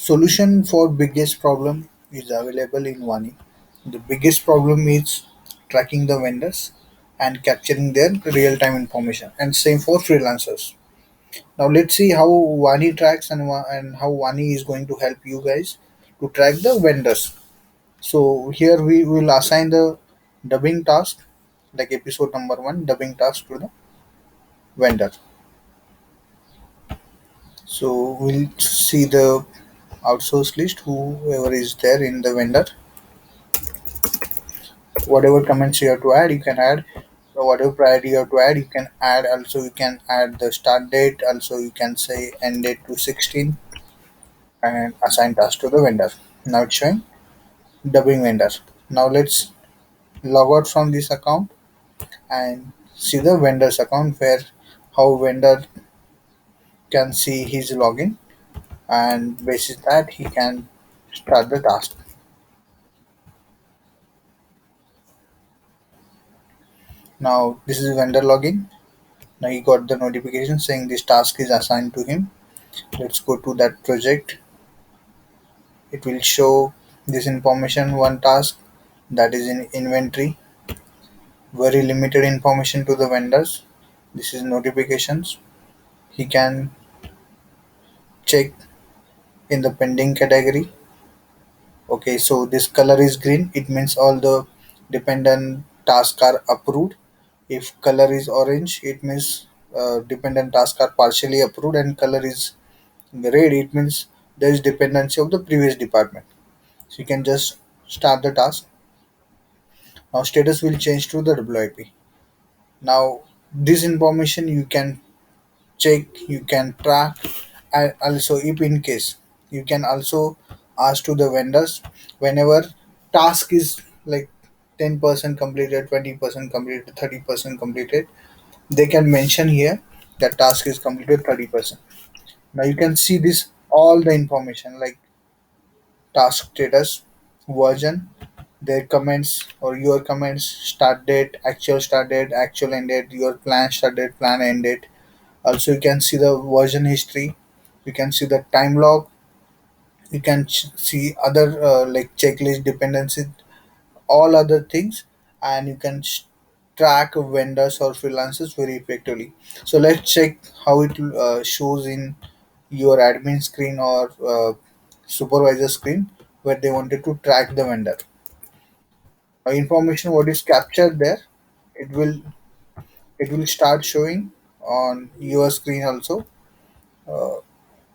Solution for biggest problem is available in Vani. The biggest problem is tracking the vendors and capturing their real-time information, and same for freelancers. Now let's see how Vani tracks and how Vani is going to help you guys to track the vendors. So here we will assign the dubbing task, like episode number one, dubbing task to the vendor. So we'll see the outsource list, whoever is there in the vendor. Whatever comments you have to add, you can add. So whatever priority you have to add, you can add. Also, you can add the start date. Also, you can say end date to 16 and assign task to the vendor. Now it's showing dubbing vendor. Now let's log out from this account and see the vendor's account where how vendor can see his login, and basis that he can start the task. Now this is vendor login. Now he got the notification saying this task is assigned to him. Let's go to that project. It will show this information, one task that is in inventory, very limited information to the vendors. This is notifications. He can check in the pending category. Okay, so this color is green, it means all the dependent tasks are approved. If color is orange, it means dependent tasks are partially approved, and color is red, it means there is dependency of the previous department. So you can just start the task. Now status will change to the WIP. Now this information you can check, you can track, and also if in case you can also ask to the vendors whenever task is like 10% completed, 20% completed, 30% completed, they can mention here that task is completed 30%. Now you can see this all the information like task status, version, their comments or your comments, start date, actual end date, your plan start date, plan end date. Also, you can see the version history. You can see the time log. You can see other like checklist dependency, all other things, and you can track vendors or freelancers very effectively. So let's check how it shows in your admin screen or supervisor screen where they wanted to track the vendor. Information what is captured there, it will it will start showing on your screen also, uh,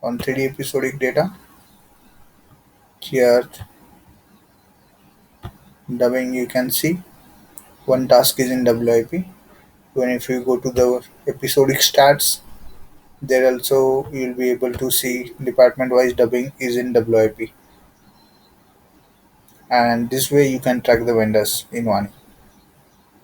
on 3D episodic data. Here dubbing you can see one task is in WIP. When if you go to the episodic stats, there also you'll be able to see department wise dubbing is in WIP, and this way you can track the vendors in one.